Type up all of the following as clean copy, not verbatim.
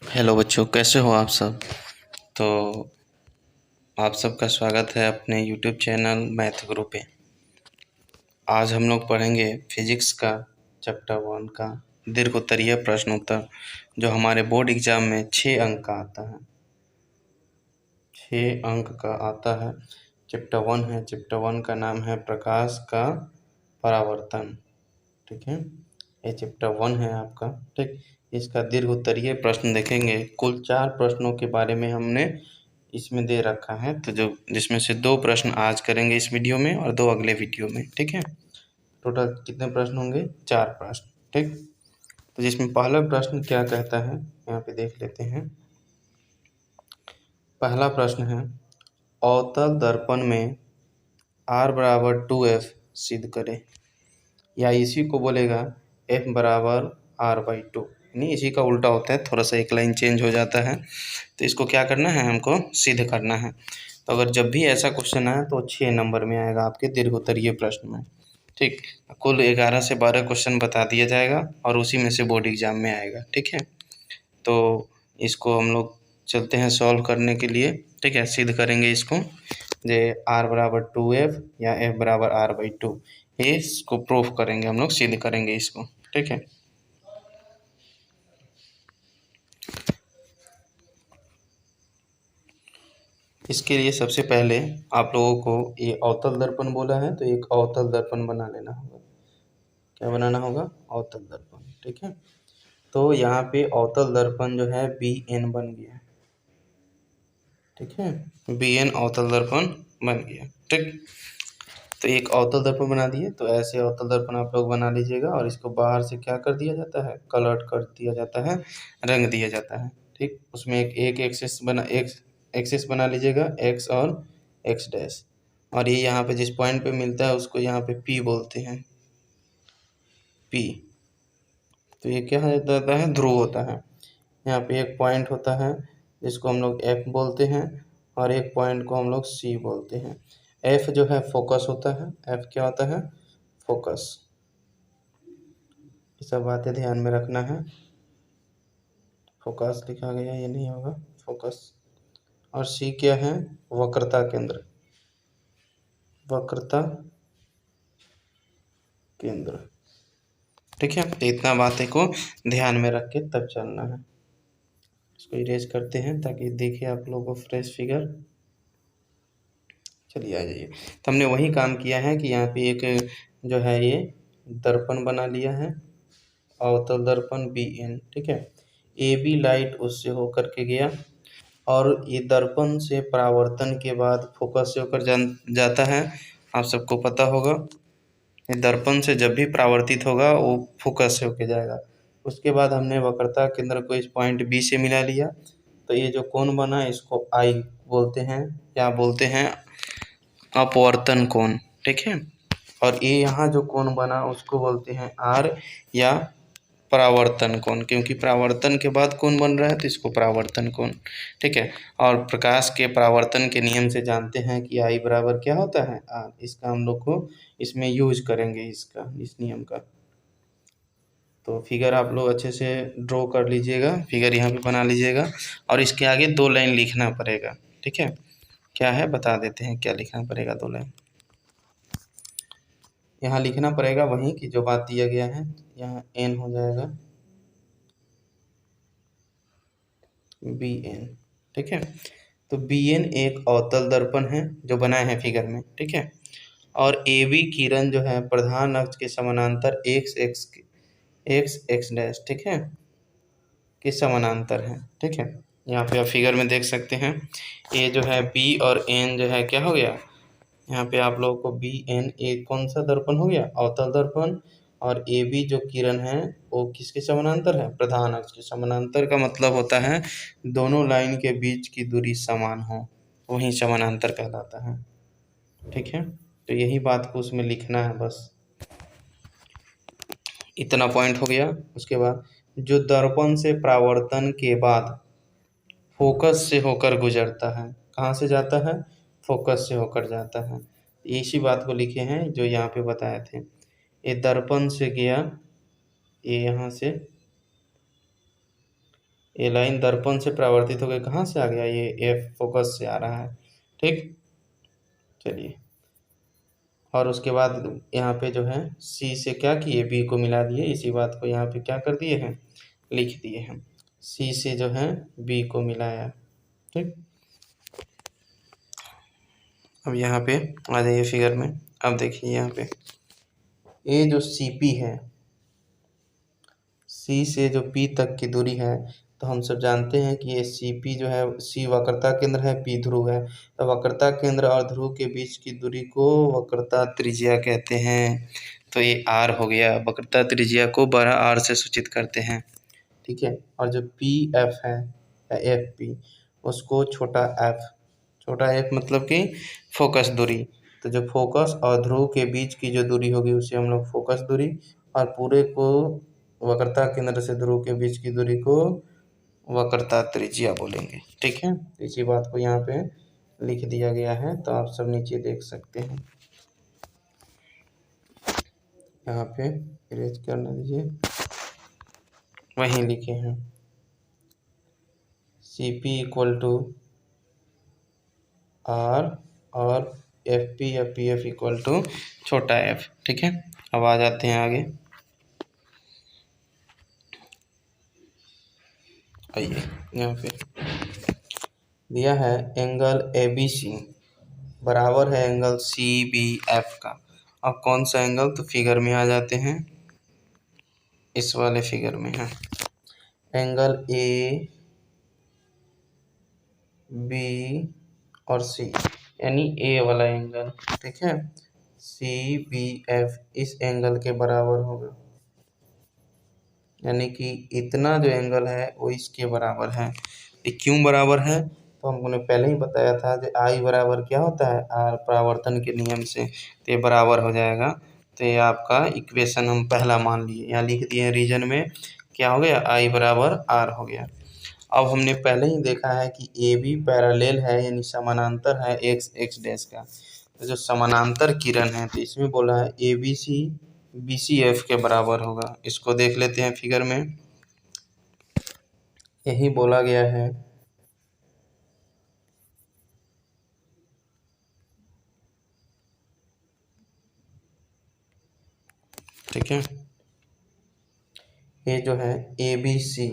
Hello बच्चों, कैसे हो आप सब। तो आप सबका स्वागत है अपने यूट्यूब चैनल मैथ गुरु पे। आज हम लोग पढ़ेंगे फिजिक्स का चैप्टर 1 का दीर्घोत्तरीय प्रश्न उत्तर, जो हमारे बोर्ड एग्जाम में 6 अंक का आता है। 6 अंक का आता है। चैप्टर 1 है। चैप्टर 1 का नाम है प्रकाश का परावर्तन। ठीक है, ये चैप्टर 1 है आपका। ठीक, इसका दीर्घोत्तरीय प्रश्न देखेंगे। कुल 4 प्रश्नों के बारे में हमने इसमें दे रखा है, तो जो जिसमें से 2 प्रश्न आज करेंगे इस वीडियो में और 2 अगले वीडियो में। ठीक है, टोटल कितने प्रश्न होंगे? 4 प्रश्न। ठीक, तो जिसमें पहला प्रश्न क्या कहता है यहाँ पे देख लेते हैं। पहला प्रश्न है, अवतल दर्पण में r बराबर 2f सिद्ध करें, या इसी को बोलेगा f बराबर r/2। नहीं, इसी का उल्टा होता है, थोड़ा सा एक लाइन चेंज हो जाता है। तो इसको क्या करना है, हमको सिद्ध करना है। तो अगर जब भी ऐसा क्वेश्चन आए तो 6 नंबर में आएगा आपके दीर्घोत्तरीय प्रश्न में। ठीक, कुल 11 से 12 क्वेश्चन बता दिया जाएगा और उसी में से बोर्ड एग्जाम में आएगा। ठीक है, तो इसको हम लोग चलते हैं सॉल्व करने के लिए। ठीक है, सिद्ध करेंगे इसको, जे r बराबर 2f या f बराबर r/2, ये इसको प्रूफ करेंगे, हम लोग सिद्ध करेंगे इसको। ठीक है, इसके लिए सबसे पहले आप लोगों को ये अवतल दर्पण बोला है, तो एक अवतल दर्पण बना लेना होगा। क्या बनाना होगा? अवतल दर्पण। ठीक है, तो यहाँ पे अवतल दर्पण जो है BN बन गया। ठीक है, BN अवतल दर्पण बन गया। ठीक, तो एक अवतल दर्पण बना दिए। तो ऐसे अवतल दर्पण आप लोग बना लीजिएगा और इसको बाहर से क्या कर दिया जाता है? कलर्ड कर दिया जाता है, रंग दिया जाता है। ठीक, उसमें एक एक्सिस बना लीजिएगा, एक्स और एक्स डैश। और ये यहाँ पे जिस पॉइंट पे मिलता है उसको यहाँ पे P बोलते हैं, P। तो ये क्या होता है? ध्रुव होता है। यहाँ पे एक पॉइंट होता है जिसको हम लोग F बोलते हैं, और एक पॉइंट को हम लोग C बोलते हैं। F जो है फोकस होता है। F क्या होता है? फोकस। ये सब बातें ध्यान में रखना है। फोकस लिखा गया, ये नहीं होगा, फोकस। और C क्या है? वक्रता केंद्र। वक्रता केंद्र। ठीक है, तो इतना बातें को ध्यान में रख के तब चलना है। इसको इरेज करते हैं ताकि देखे आप लोगों को फ्रेश फिगर। चलिए आ जाइए। तो हमने वही काम किया है कि यहाँ पे एक जो है ये दर्पण बना लिया है, अवतल दर्पण BN। ठीक है, AB लाइट उससे होकर के गया, और ये दर्पण से परावर्तन के बाद फोकस से होकर जाता है। आप सबको पता होगा, ये दर्पण से जब भी परावर्तित होगा वो फोकस से होकर जाएगा। उसके बाद हमने वक्रता केंद्र को इस पॉइंट B से मिला लिया। तो ये जो कोण बना इसको I बोलते हैं। क्या बोलते हैं? अपवर्तन कोण। ठीक है, और ये यहाँ जो कोण बना उसको बोलते हैं R, या परावर्तन कोण, क्योंकि परावर्तन के बाद कोण बन रहा है तो इसको परावर्तन कोण। ठीक है, और प्रकाश के परावर्तन के नियम से जानते हैं कि I बराबर क्या होता है? R। इसका हम लोग को इसमें यूज करेंगे, इसका, इस नियम का। तो फिगर आप लोग अच्छे से ड्रॉ कर लीजिएगा, फिगर यहाँ पे बना लीजिएगा, और इसके आगे 2 लाइन लिखना पड़ेगा। ठीक है, क्या है बता देते हैं, क्या लिखना पड़ेगा? 2 लाइन यहाँ लिखना पड़ेगा, वहीं की जो बात दिया गया है। यहाँ N हो जाएगा BN। ठीक है, तो BN एक अवतल दर्पण है जो बनाए हैं फिगर में। ठीक है, और AB किरण जो है प्रधान अक्ष के समानांतर x डैश, ठीक है, के समानांतर है। ठीक है, यहाँ पे आप फिगर में देख सकते हैं। ये जो है B और N जो है क्या हो गया, यहाँ पे आप लोगों को BN एक कौन सा दर्पण हो गया? अवतल दर्पण। और AB जो किरण है वो किसके समानांतर है? प्रधान अक्ष के समानांतर। का मतलब होता है दोनों लाइन के बीच की दूरी समान हो, वही समानांतर कहलाता है। ठीक है, तो यही बात को उसमें लिखना है, बस इतना पॉइंट हो गया। उसके बाद जो दर्पण से परावर्तन के बाद फोकस से होकर गुजरता है, कहाँ से जाता है? फोकस से होकर जाता है। इसी बात को लिखे हैं जो यहाँ पे बताए थे। ये दर्पण से गया, ये यहाँ से ये लाइन दर्पण से परावर्तित होकर कहाँ से आ गया, ये एफ फोकस से आ रहा है। ठीक, चलिए। और उसके बाद यहाँ पे जो है सी से क्या किए, बी को मिला दिए, इसी बात को यहाँ पे क्या कर दिए हैं, लिख दिए हैं। सी से जो है बी को मिलाया। ठीक, अब यहाँ पे आ जाइए फिगर में। अब देखिए यहाँ पे ये जो सी पी है, सी से जो पी तक की दूरी है, तो हम सब जानते हैं कि ये सी पी जो है, सी वक्रता केंद्र है, पी ध्रुव है। तो वक्रता केंद्र और ध्रुव के बीच की दूरी को वक्रता त्रिज्या कहते हैं। तो ये आर हो गया, वक्रता त्रिज्या को बड़ा आर से सूचित करते हैं। ठीक है, और जो पी एफ है या एफ पी, उसको छोटा एफ मतलब कि फोकस दूरी। तो जो फोकस और ध्रुव के बीच की जो दूरी होगी उसे हम लोग फोकस दूरी, और पूरे को वक्रता केंद्र से ध्रुव के बीच की दूरी को वक्रता त्रिज्या बोलेंगे। ठीक है, इसी बात को यहाँ पे लिख दिया गया है, तो आप सब नीचे देख सकते हैं। यहाँ पे इरेज करना दीजिए, वहीं लिखे हैं C P equal to R और एफ पी या पी एफ इक्वल टू छोटा एफ। ठीक है, अब आ जाते हैं आगे। आइए, यहाँ पे दिया है एंगल ए बी सी बराबर है एंगल सी बी एफ का। अब कौन सा एंगल, तो फिगर में आ जाते हैं, इस वाले फिगर में है एंगल ए बी और सी, यानी ए वाला एंगल। ठीक है, सी बी एफ इस एंगल के बराबर होगा, यानी कि इतना जो एंगल है वो इसके बराबर है। ये क्यों बराबर है, तो हमने पहले ही बताया था कि आई बराबर क्या होता है, आर परावर्तन के नियम से। तो ये बराबर हो जाएगा। तो ये आपका इक्वेशन हम पहला मान लिए, यहाँ लिख दिए रीजन में, क्या हो गया, आई बराबर आर हो गया। अब हमने पहले ही देखा है कि ए बी पैरेलल है, यानी समानांतर है एक्स एक्स डैश का। तो जो समानांतर किरण है, तो इसमें बोला है A B C B C F के बराबर होगा। इसको देख लेते हैं फिगर में, यही बोला गया है। ठीक है, ये जो है ए बी सी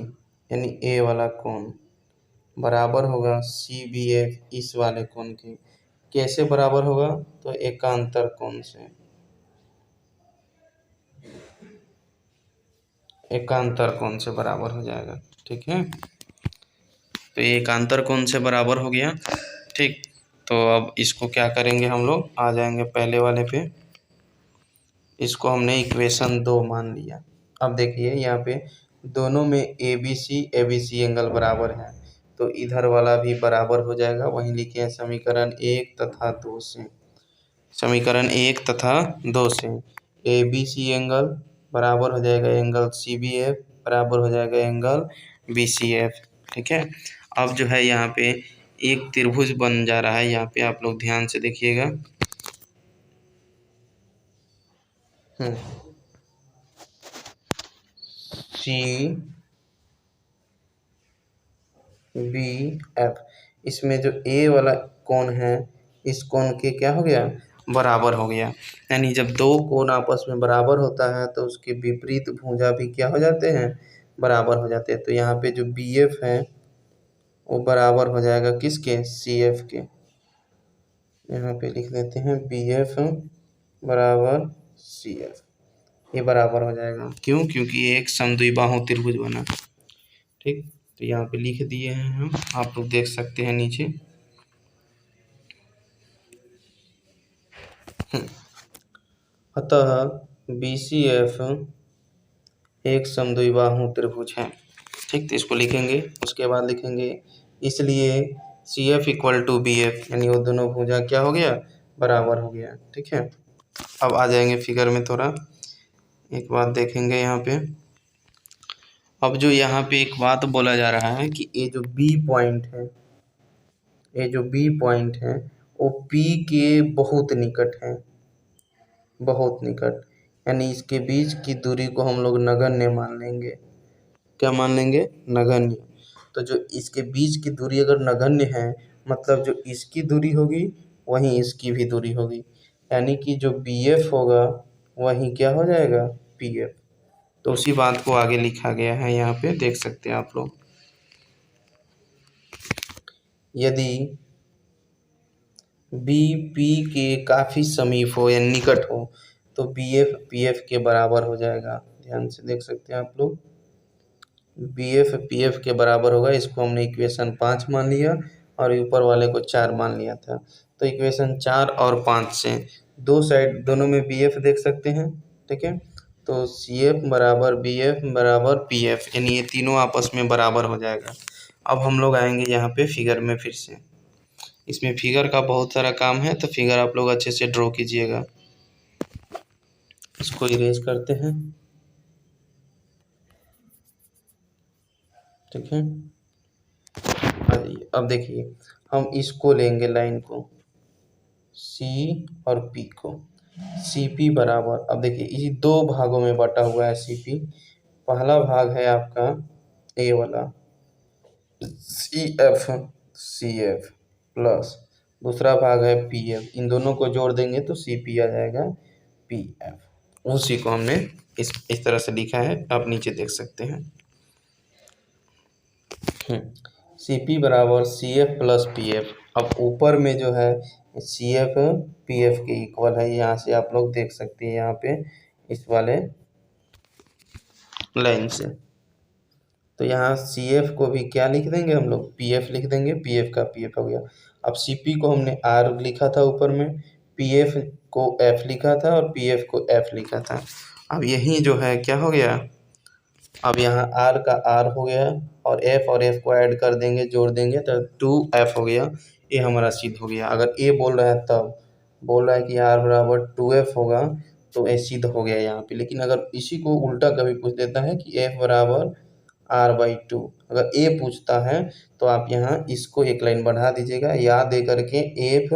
यानी ए वाला कोण बराबर होगा सी बी एफ इस वाले कोण के। कैसे बराबर होगा, तो एकांतर कोण से, एकांतर कोण से बराबर हो जाएगा। ठीक है, तो ये एकांतर कोण से बराबर हो गया। ठीक, तो अब इसको क्या करेंगे, हम लोग आ जाएंगे पहले वाले पे। इसको हमने इक्वेशन 2 मान लिया। अब देखिए यहाँ पे दोनों में ए बी सी एंगल बराबर है, तो इधर वाला भी बराबर हो जाएगा। वहीं लिखे हैं समीकरण 1 तथा 2 से, समीकरण 1 तथा 2 से ए बी सी एंगल बराबर हो जाएगा एंगल सी बी एफ बराबर हो जाएगा एंगल बी सी एफ। ठीक है, अब जो है यहाँ पे एक त्रिभुज बन जा रहा है, यहाँ पे आप लोग ध्यान से देखिएगा। सी बी एफ, इसमें जो ए वाला कोण है, इस कोण के क्या हो गया, बराबर हो गया। यानी जब दो कोण आपस में बराबर होता है तो उसके विपरीत भुजा भी क्या हो जाते हैं, बराबर हो जाते हैं। तो यहाँ पे जो बी एफ है वो बराबर हो जाएगा किसके, सी एफ के। यहाँ पे लिख लेते हैं बी एफ बराबर सी एफ, ये बराबर हो जाएगा। क्यों, क्योंकि ये एक समद्विबाहु त्रिभुज बना। ठीक, तो यहाँ पे लिख दिए हैं हम, आप लोग देख सकते हैं नीचे। अतः बी सी एफ एक समद्विबाहु त्रिभुज है। ठीक, तो इसको लिखेंगे, उसके बाद लिखेंगे इसलिए C F equal to B F, यानी वो दोनों भुजा क्या हो गया, बराबर हो गया। ठीक है, अब आ जाएंगे फिगर में, थोड़ा एक बात देखेंगे यहाँ पे। अब जो यहाँ पे एक बात बोला जा रहा है कि ये जो बी पॉइंट है, ये जो बी पॉइंट है वो पी के बहुत निकट है, बहुत निकट, यानी इसके बीच की दूरी को हम लोग नगण्य मान लेंगे। क्या मान लेंगे, नगण्य। तो जो इसके बीच की दूरी अगर नगण्य है, मतलब जो इसकी दूरी होगी वहीं इसकी भी दूरी होगी, यानी कि जो बी एफ होगा वहीं क्या हो जाएगा, पी एफ। तो उसी बात को आगे लिखा गया है, यहाँ पे देख सकते हैं आप लोग। यदि बी पी के काफ़ी समीप हो या निकट हो तो बी एफ पी एफ के बराबर हो जाएगा। ध्यान से देख सकते हैं आप लोग, बी एफ पी एफ के बराबर होगा। इसको हमने इक्वेशन 5 मान लिया और ऊपर वाले को 4 मान लिया था। तो इक्वेशन 4 और 5 से दो साइड दोनों में बी एफ देख सकते हैं, ठीक है। तो सी एफ बराबर बी एफ बराबर पी एफ, यानी ये तीनों आपस में बराबर हो जाएगा। अब हम लोग आएंगे यहाँ पे फिगर में फिर से। इसमें फिगर का बहुत सारा काम है, तो फिगर आप लोग अच्छे से ड्रॉ कीजिएगा। इसको इरेज करते हैं, ठीक है। अब देखिए, हम इसको लेंगे लाइन को, सी और पी को। सी पी बराबर, अब देखिए इसी दो भागों में बटा हुआ है सी पी। पहला भाग है आपका ए वाला सी एफ प्लस दूसरा भाग है पी एफ। इन दोनों को जोड़ देंगे तो सी पी आ जाएगा पी एफ। उसी को हमने इस तरह से लिखा है, आप नीचे देख सकते हैं। सी पी बराबर C F plus P F. अब ऊपर में जो है सी एफ पी एफ के इक्वल है, यहाँ से आप लोग देख सकते हैं, यहाँ पे इस वाले लाइन से। तो यहाँ सी एफ को भी क्या लिख देंगे हम लोग, पी एफ लिख देंगे, पी एफ का पी एफ हो गया। अब सी पी को हमने आर लिखा था ऊपर में, पी एफ को एफ लिखा था और पी एफ को एफ लिखा था। अब यही जो है क्या हो गया, अब यहाँ आर का आर हो गया और एफ को ऐड कर देंगे, जोड़ देंगे तो 2f हो गया। ये हमारा सिद्ध हो गया। अगर ए बोल रहा है तब बोल रहा है कि आर बराबर 2f होगा तो ये सिद्ध हो गया यहाँ पे। लेकिन अगर इसी को उल्टा कभी पूछ देता है कि f बराबर r/2, अगर ए पूछता है तो आप यहाँ इसको एक लाइन बढ़ा दीजिएगा, याद दे करके f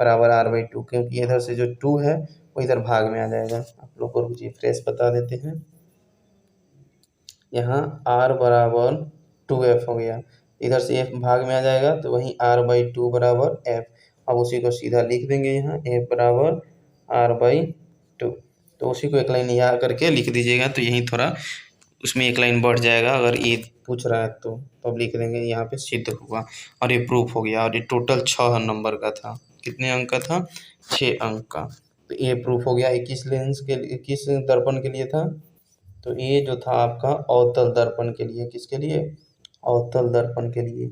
बराबर r/2, क्योंकि इधर से जो 2 है वो इधर भाग में आ जाएगा। आप लोग को रुचिए फ्रेश बता देते हैं। यहाँ r बराबर 2f हो गया, इधर से f भाग में आ जाएगा तो वहीं r/2 बराबर f। अब उसी को सीधा लिख देंगे यहाँ f बराबर r/2। तो उसी को एक लाइन यहाँ करके लिख दीजिएगा, तो यहीं थोड़ा उसमें एक लाइन बढ़ जाएगा। अगर ये पूछ रहा है तो अब लिख देंगे, यहाँ पे सिद्ध हुआ और ये प्रूफ हो गया। और ये टोटल 6 नंबर का था, कितने अंक का था, 6 अंक का। तो ये प्रूफ हो गया। 21 लेंस के लिए, 21 दर्पण के लिए था। तो ये जो था आपका अवतल दर्पण के लिए, किसके लिए, अवतल दर्पण के लिए।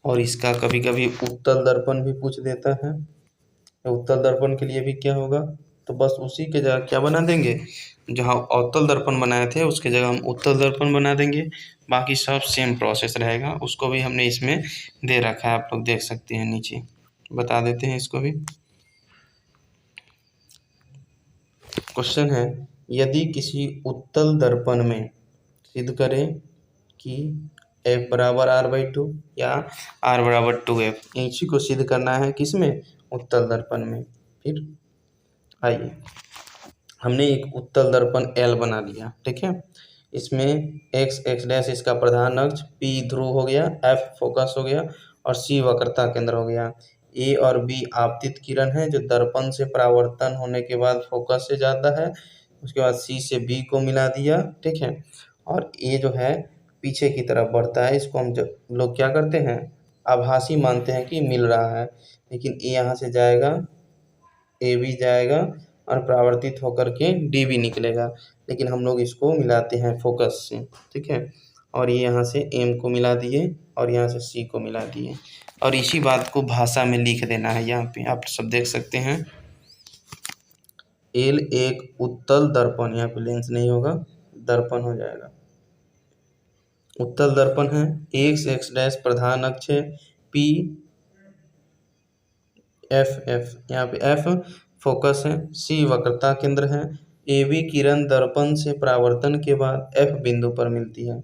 और इसका कभी कभी उत्तल दर्पण भी पूछ देता है। उत्तल दर्पण के लिए भी क्या होगा, तो बस उसी के जगह क्या बना देंगे, जहाँ अवतल दर्पण बनाए थे उसके जगह हम उत्तल दर्पण बना देंगे। बाकी सब सेम प्रोसेस रहेगा। उसको भी हमने इसमें दे रखा है, आप लोग देख सकते हैं नीचे, बता देते हैं इसको भी। क्वेश्चन है, यदि किसी उत्तल दर्पण में सिद्ध करें कि f बराबर r/2 या r बराबर 2f, इसी को सिद्ध करना है किसमें, उत्तल दर्पण में। फिर आइए, हमने एक उत्तल दर्पण L बना लिया, ठीक है। इसमें x डैश इसका प्रधान अक्ष, P ध्रुव हो गया, F फोकस हो गया और C वक्रता केंद्र हो गया। A और B आपतित किरण है जो दर्पण से परावर्तन होने के बाद फोकस से जाता है। उसके बाद C से B को मिला दिया, ठीक है। और A जो है पीछे की तरफ बढ़ता है। इसको हम लोग क्या करते हैं, आभासी मानते हैं कि मिल रहा है, लेकिन A यहाँ से जाएगा, AB जाएगा और परावर्तित होकर के DB निकलेगा। लेकिन हम लोग इसको मिलाते हैं फोकस से, ठीक है। और ये यहाँ से M को मिला दिए और यहाँ से C को मिला दिए और इसी बात को भाषा में लिख देना है। यहाँ पे आप सब देख सकते हैं, L एक उत्तल दर्पण, यहाँ पे लेंस नहीं होगा, दर्पण हो जाएगा। उत्तल दर्पण है, x डैश प्रधान अक्ष है, P F यहाँ पे F फोकस है, C वक्रता केंद्र है, AB किरण दर्पण से परावर्तन के बाद F बिंदु पर मिलती है।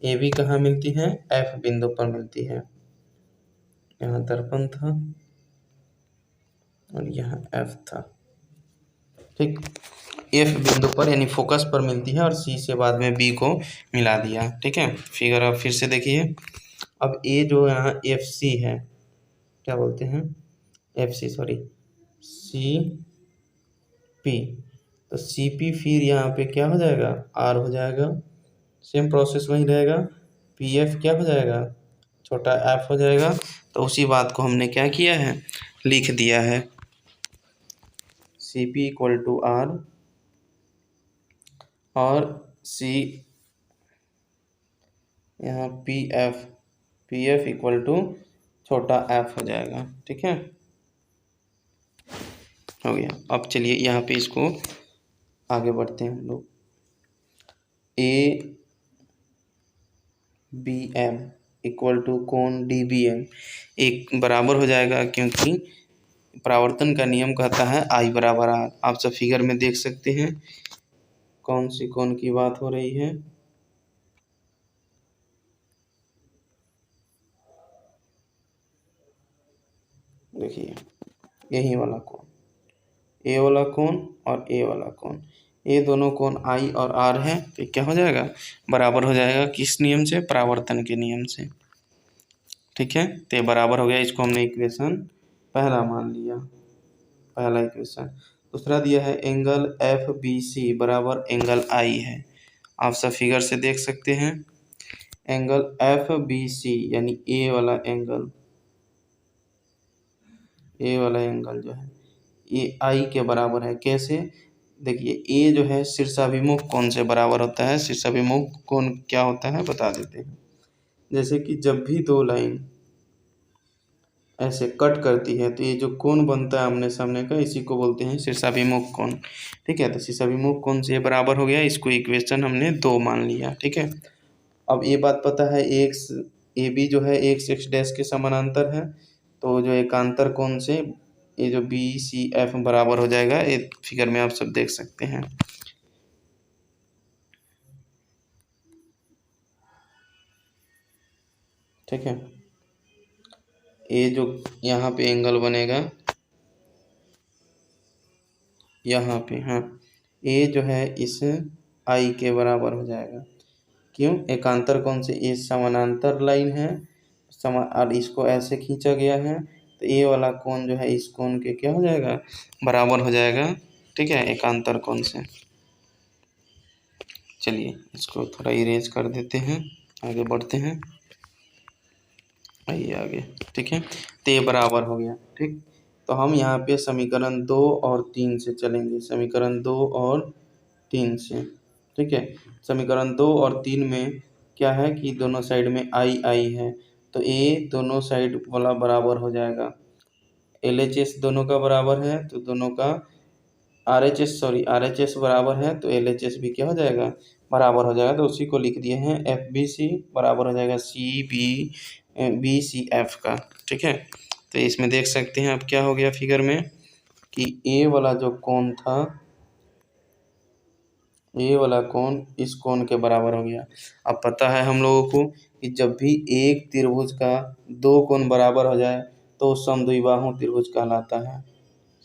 AB कहाँ मिलती है, F बिंदु पर मिलती है। यहाँ दर्पण था और यहाँ F था, ठीक। एफ बिंदु पर यानी फोकस पर मिलती है और सी से बाद में बी को मिला दिया। ठीक है, फिगर आप फिर से देखिए। अब ए जो यहाँ एफ सी है, क्या बोलते हैं, F C sorry C P, तो सी पी फिर यहाँ पे क्या हो जाएगा, आर हो जाएगा। सेम प्रोसेस वही रहेगा। पी एफ क्या हो जाएगा, छोटा एफ हो जाएगा। तो उसी बात को हमने क्या किया है, लिख दिया है। C P equal to R और सी यहाँ पी एफ इक्वल टू छोटा एफ हो जाएगा। ठीक है, हो गया। अब चलिए यहाँ पे इसको आगे बढ़ते हैं हम लोग। A B M equal to कोण डी बी एम एक बराबर हो जाएगा, क्योंकि परावर्तन का नियम कहता है आई बराबर आर। आप सब फिगर में देख सकते हैं कौन सी कोण की बात हो रही है। देखिए यही वाला कोण, ए वाला कोण और ए वाला कोण, ये दोनों कोण आई और आर है। तो क्या हो जाएगा, बराबर हो जाएगा। किस नियम से, परावर्तन के नियम से। ठीक है, तो ये बराबर हो गया। इसको हमने इक्वेशन पहला मान लिया, पहला इक्वेशन। दूसरा दिया है एंगल एफ बी सी बराबर एंगल आई है। आप सब फिगर से देख सकते हैं। एंगल एफ बी सी यानी ए वाला एंगल, ए वाला एंगल जो है ये आई के बराबर है। कैसे, देखिए ए जो है शीर्षाभिमुख कोण से बराबर होता है। शीर्षाभिमुख कोण क्या होता है बता देते हैं। जैसे कि जब भी दो लाइन ऐसे कट करती है तो ये जो कोण बनता है आमने सामने का, इसी को बोलते हैं शीर्षाभिमुख कोण। ठीक है, तो शीर्षाभिमुख कोण से बराबर हो गया। इसको इक्वेशन हमने 2 मान लिया। ठीक है, अब ये बात पता है एक्स ए बी जो है एक्स डैश के समानांतर है, तो जो एकांतर कोण से ये जो बी सी एफ बराबर हो जाएगा। ये फिगर में आप सब देख सकते हैं। ठीक है, ये जो यहाँ पे एंगल बनेगा यहाँ पे, हाँ, ये जो है इस आई के बराबर हो जाएगा। क्यों, एकांतर कोण से ये समानांतर लाइन है और इसको ऐसे खींचा गया है, तो ये वाला कोण जो है इस कोण के क्या हो जाएगा, बराबर हो जाएगा। ठीक है, एकांतर कोण से। चलिए इसको थोड़ा इरेज कर देते हैं, आगे बढ़ते हैं। आइए आगे। ठीक है, तो ये बराबर हो गया। ठीक, तो हम यहाँ पे समीकरण 2 और 3 से चलेंगे। समीकरण 2 और 3 से। ठीक है, समीकरण 2 और 3 में क्या है कि दोनों साइड में आई आई है, तो ए दोनों साइड वाला बराबर हो जाएगा। एल एच एस दोनों का बराबर है, तो दोनों का आर एच एस बराबर है, तो एल एच एस भी क्या हो जाएगा, बराबर हो जाएगा। तो उसी को लिख दिए हैं। एफ बी सी बराबर हो जाएगा बी सी एफ का। ठीक है, तो इसमें देख सकते हैं अब क्या हो गया फिगर में कि ए वाला जो कोण था, ए वाला कोण इस कोण के बराबर हो गया। अब पता है हम लोगों को कि जब भी एक त्रिभुज का 2 कोण बराबर हो जाए तो समद्विबाहु त्रिभुज कहलाता है।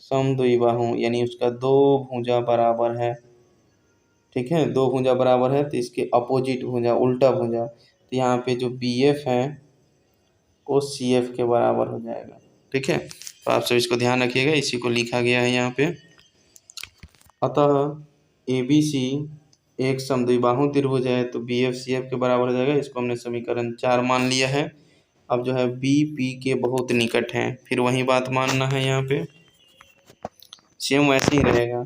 समद्विबाहु यानी उसका 2 भुजा बराबर है। ठीक है, 2 भुजा बराबर है तो इसके अपोजिट भुजा, उल्टा भुजा, तो यहाँ पे जो बी एफ है वो सी एफ के बराबर हो जाएगा। ठीक है, तो आप सब इसको ध्यान रखिएगा, इसी को लिखा गया है यहाँ पे। अतः ए बी सी एक समद्विबाहु त्रिभुज है, तो बी एफ सी एफ के बराबर हो जाएगा। इसको हमने समीकरण 4 मान लिया है। अब जो है बी पी के बहुत निकट है, फिर वही बात मानना है। यहाँ पे सेम वैसे ही रहेगा,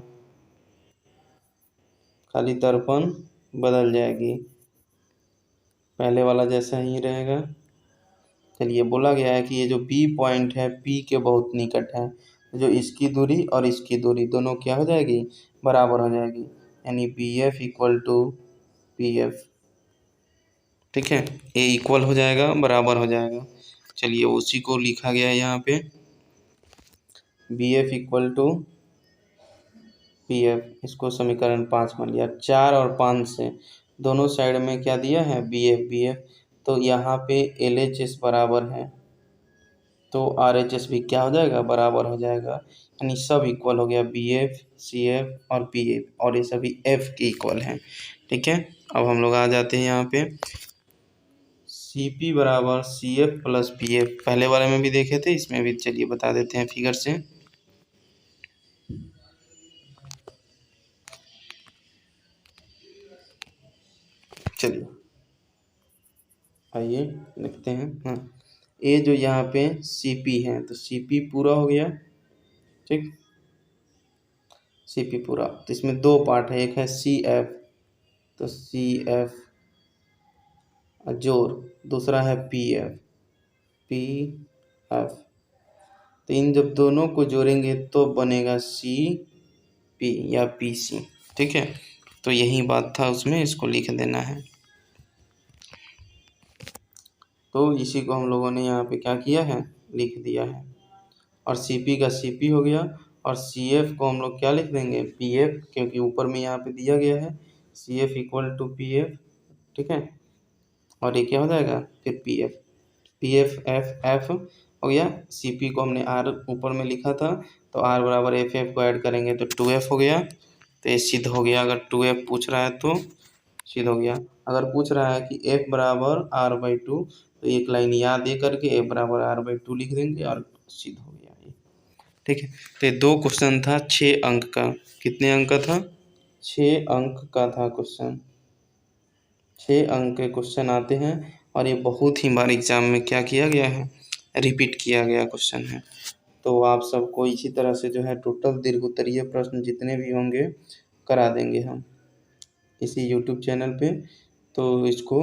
खाली दर्पण बदल जाएगी, पहले वाला जैसा ही रहेगा। चलिए, बोला गया है कि ये जो बी पॉइंट है पी के बहुत निकट है, जो इसकी दूरी और इसकी दूरी दोनों क्या हो जाएगी, बराबर हो जाएगी, यानी B F equal to P F. ठीक है, ए इक्वल हो जाएगा, बराबर हो जाएगा। चलिए उसी को लिखा गया है यहाँ पे, B F equal to P F. इसको समीकरण 5 मान लिया। 4 और 5 से दोनों साइड में क्या दिया है, बी एफ, तो यहाँ पे एल एच एस बराबर है, तो आर एच एस भी क्या हो जाएगा, बराबर हो जाएगा। यानी सब इक्वल हो गया, बी एफ, सी एफ और पी एफ, और ये सभी एफ के इक्वल हैं। ठीक है, अब हम लोग आ जाते हैं यहाँ पे सी पी बराबर C F plus P F, पहले वाले में भी देखे थे, इसमें भी चलिए बता देते हैं फिगर से। चलिए आइए लिखते हैं। हाँ, ये जो यहाँ पे सी पी है तो सी पी पूरा हो गया, ठीक, सी पी पूरा। तो इसमें दो पार्ट है, एक है सी एफ, तो सी एफ जोड़, दूसरा है पी एफ, पी एफ। तो इन जब दोनों को जोड़ेंगे तो बनेगा सी पी या पी सी। ठीक है, तो यही बात था उसमें, इसको लिख देना है। तो इसी को हम लोगों ने यहाँ पे क्या किया है, लिख दिया है। और सी पी का सी पी हो गया, और सी एफ को हम लोग क्या लिख देंगे, पी एफ, क्योंकि ऊपर में यहाँ पे दिया गया है C F equal to P F. ठीक है, और ये क्या हो जाएगा फिर P F, P F F F हो गया। सी पी को हमने आर ऊपर में लिखा था, तो आर बराबर एफ एफ को ऐड करेंगे तो टू एफ हो गया। तो ये सिद्ध हो गया, अगर टू एफ पूछ रहा है तो सिद्ध हो गया। अगर पूछ रहा है कि एफ बराबर आर बाई टू, तो एक लाइन याद दे करके एफ बराबर आर बाई टू लिख देंगे और सिद्ध हो गया ये। ठीक है, तो ये दो क्वेश्चन था 6 अंक का। कितने अंक का था, 6 अंक का था क्वेश्चन। 6 अंक के क्वेश्चन आते हैं, और ये बहुत ही बार एग्जाम में क्या किया गया है, रिपीट किया गया क्वेश्चन है। तो आप सबको इसी तरह से जो है टोटल दीर्घ उत्तरीय प्रश्न जितने भी होंगे करा देंगे हम इसी यूट्यूब चैनल पे। तो इसको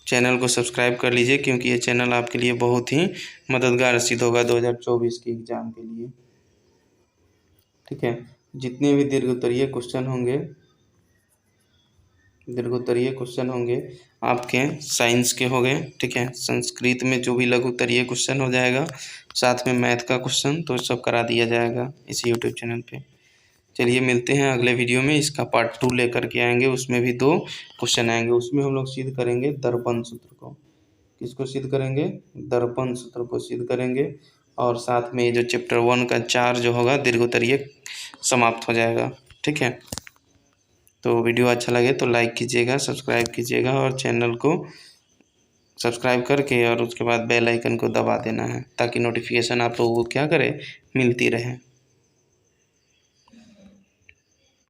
चैनल को सब्सक्राइब कर लीजिए, क्योंकि ये चैनल आपके लिए बहुत ही मददगार सिद्ध होगा 2024 के एग्ज़ाम के लिए। ठीक है, जितने भी दीर्घ उत्तरीय क्वेश्चन होंगे, दीर्घ उत्तरीय क्वेश्चन होंगे आपके साइंस के हो गए, ठीक है, संस्कृत में जो भी लघु उत्तरीय क्वेश्चन हो जाएगा, साथ में मैथ का क्वेश्चन, तो सब करा दिया जाएगा इसी यूट्यूब चैनल पे। चलिए मिलते हैं अगले वीडियो में, इसका पार्ट 2 लेकर के आएंगे, उसमें भी 2 क्वेश्चन आएंगे। उसमें हम लोग सिद्ध करेंगे दर्पण सूत्र को। किसको सिद्ध करेंगे, दर्पण सूत्र को सिद्ध करेंगे, और साथ में ये जो चैप्टर 1 का 4 जो होगा दीर्घ उत्तरीय समाप्त हो जाएगा। ठीक है, तो वीडियो अच्छा लगे तो लाइक कीजिएगा, सब्सक्राइब कीजिएगा, और चैनल को सब्सक्राइब करके और उसके बाद बेल आइकन को दबा देना है, ताकि नोटिफिकेशन आप लोगों को क्या करे, मिलती रहे।